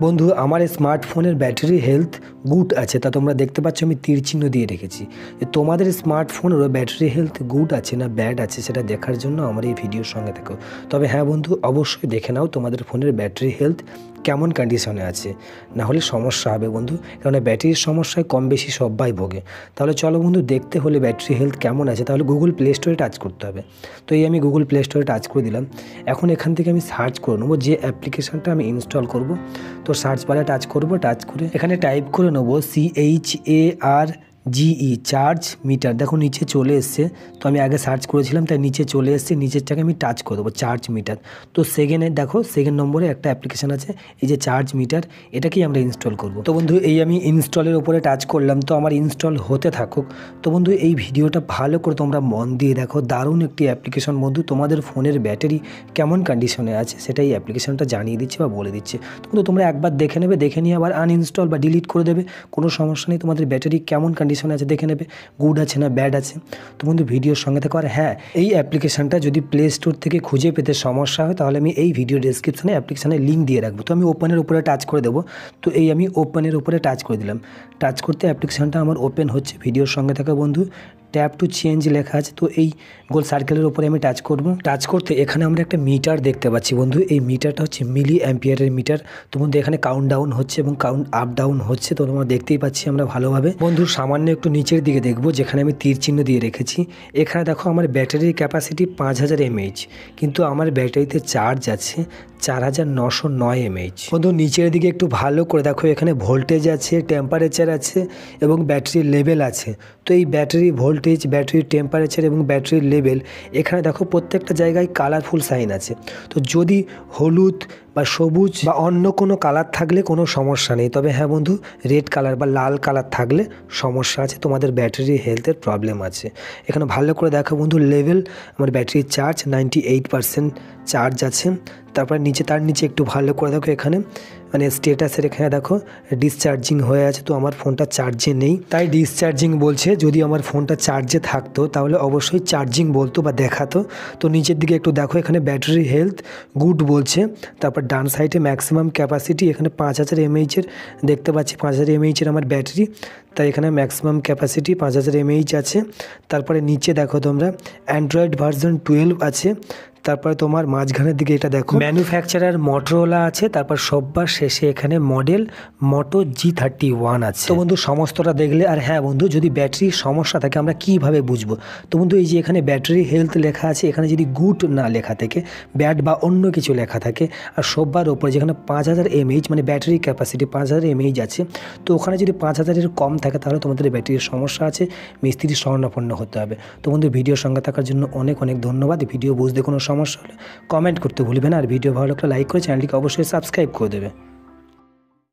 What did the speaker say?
বন্ধু আমার স্মার্টফোনের ব্যাটারি হেলথ গুড আছে, তা তোমরা দেখতে পাচ্ছ আমি তীর চিহ্ন দিয়ে রেখেছি। তোমাদের স্মার্টফোনেরও ব্যাটারি হেলথ গুড আছে না ব্যাড আছে সেটা দেখার জন্য আমার এই ভিডিওর সঙ্গে থাকো। তবে হ্যাঁ বন্ধু, অবশ্যই দেখে নাও তোমাদের ফোনের ব্যাটারি হেলথ কেমন কন্ডিশনে আছে, না হলে সমস্যা হবে বন্ধু। কারণ ব্যাটারির সমস্যায় কম বেশি সবাই ভোগে। তাহলে চলো বন্ধু, দেখতে হলে ব্যাটারি হেলথ কেমন আছে তাহলে গুগল প্লে স্টোরে টাচ করতে হবে। তো এই আমি গুগল প্লে স্টোরে টাচ করে দিলাম। এখন এখান থেকে আমি সার্চ করে নেবো যে অ্যাপ্লিকেশানটা আমি ইনস্টল করব। তো সার্চ বারে টাচ করব, টাচ করে এখানে টাইপ করে নেবো CHARGE চার্জ মিটার। দেখো নিচে চলে এসছে, তো আমি আগে সার্চ করেছিলাম তাই নিচে চলে এসছে। নিচেরটাকে আমি টাচ করে দেবো চার্জ মিটার। তো সেকেন্ডে দেখো সেকেন্ড নম্বরে একটা অ্যাপ্লিকেশান আছে এই যে চার্জ মিটার, এটাকেই আমরা ইনস্টল করব। তো বন্ধু এই আমি ইনস্টলের উপরে টাচ করলাম, তো আমার ইনস্টল হতে থাকুক। তো বন্ধু এই ভিডিওটা ভালো করে তোমরা মন দিয়ে দেখো, দারুণ একটি অ্যাপ্লিকেশন বন্ধু। তোমাদের ফোনের ব্যাটারি কেমন কন্ডিশনে আছে সেটা এই অ্যাপ্লিকেশনটা জানিয়ে দিচ্ছে বা বলে দিচ্ছে। তো বন্ধু তোমরা একবার দেখে নেবে, দেখে নিয়ে আবার আনইনস্টল বা ডিলিট করে দেবে, কোনো সমস্যা নেই। তোমাদের ব্যাটারি কেমন কন্ডিশনে আছে দেখে নেবে, গুড আছে না ব্যাড আছে। তো বন্ধু ভিডিওর সঙ্গে থাকো। আর হ্যাঁ, এই অ্যাপ্লিকেশনটা যদি প্লে স্টোর থেকে খুঁজে পেতে সমস্যা হয় তাহলে আমি এই ভিডিও ডেসক্রিপশনে অ্যাপ্লিকেশনের লিঙ্ক দিয়ে রাখবো। তো আমি ওপেনের উপরে টাচ করে দেবো। তো এই আমি ওপেনের উপরে টাচ করে দিলাম। টাচ করতে অ্যাপ্লিকেশনটা আমার ওপেন হচ্ছে। ভিডিওর সঙ্গে থাকা বন্ধু, ট্যাপ টু চেঞ্জ লেখা আছে, তো এই গোল সার্কেলের উপরে আমি টাচ করব। টাচ করতে এখানে আমরা একটা মিটার দেখতে পাচ্ছি বন্ধু। এই মিটারটা হচ্ছে মিলি অ্যাম্পিয়ারের মিটার। তো বন্ধু এখানে কাউন্ট ডাউন হচ্ছে এবং কাউন্ট আপ ডাউন হচ্ছে, তো তোমরা দেখতেই পাচ্ছি আমরা ভালোভাবে। বন্ধু সামান্য একটু নিচের দিকে দেখবো যেখানে আমি তীর চিহ্ন দিয়ে রেখেছি, এখানে দেখো আমার ব্যাটারির ক্যাপাসিটি 5000 mAh, কিন্তু আমার ব্যাটারিতে চার্জ আছে 4909 mAh। বন্ধু নিচের দিকে একটু ভালো করে দেখো, এখানে ভোল্টেজ আছে, টেম্পারেচার আছে এবং ব্যাটারির লেভেল আছে। তো এই ব্যাটারি ভোল্টেজ, ব্যাটারির টেম্পারেচার এবং ব্যাটারির লেভেল, এখানে দেখো প্রত্যেকটা জায়গায় কালারফুল সাইন আছে। তো যদি হলুদ বা সবুজ বা অন্য কোনো কালার থাকলে কোনো সমস্যা নেই। তবে হ্যাঁ বন্ধু, রেড কালার বা লাল কালার থাকলে সমস্যা আছে, তোমাদের ব্যাটারি হেলথের প্রবলেম আছে। এখানে ভালো করে দেখো বন্ধু, লেভেল আমার ব্যাটারির চার্জ 98% চার্জ আছে। তারপর নিচে, তার নিচে একটু ভালো করে দেখো, এখানে মানে স্টেটাসের এখানে দেখো ডিসচার্জিং হয়ে আছে। তো আমার ফোনটা চার্জে নেই তাই ডিসচার্জিং বলছে। যদি আমার ফোনটা চার্জে থাকতো তাহলে অবশ্যই চার্জিং বলতো বা দেখাতো। তো নিচের দিকে একটু দেখো, এখানে ব্যাটারি হেলথ গুড বলছে। তারপর ডান সাইডে ম্যাক্সিমাম ক্যাপাসিটি এখানে 5000 mAh দেখতে পাচ্ছি। 5000 mAh আমার ব্যাটারি, তাই এখানে ম্যাক্সিমাম ক্যাপাসিটি 5000 mAh আছে। তারপরে নিচে দেখো তোমরা অ্যান্ড্রয়েড ভার্সন 12 আছে। তারপরে তোমার মাঝখানের দিকে এটা দেখো ম্যানুফ্যাকচারার মোটরোলা আছে। তারপর সবার শেষে এখানে মডেল মোটো G31 আছে। তো বন্ধু সমস্তটা দেখলে। আর হ্যাঁ বন্ধু, যদি ব্যাটারির সমস্যা থাকে আমরা কিভাবে বুঝবো? তো বন্ধু এই যে এখানে ব্যাটারি হেলথ লেখা আছে, এখানে যদি গুড না লেখা থাকে, ব্যাড বা অন্য কিছু লেখা থাকে, আর সবার ওপরে যেখানে 5000 mAh মানে ব্যাটারি ক্যাপাসিটি 5000 mAh আছে, তো ওখানে যদি 5000-এর কম থাকে তাহলে তোমাদের ব্যাটারির সমস্যা আছে, মিস্ত্রির শরণাপন্ন হতে হবে। তো বন্ধু ভিডিওর সঙ্গে থাকার জন্য অনেক অনেক ধন্যবাদ। ভিডিও বুঝতে কোনো সমস্যা হলে কমেন্ট করতে ভুলবে না। আর ভিডিও ভালো লাগলে লাইক করে চ্যানেলটিকে অবশ্যই সাবস্ক্রাইব করে দেবে।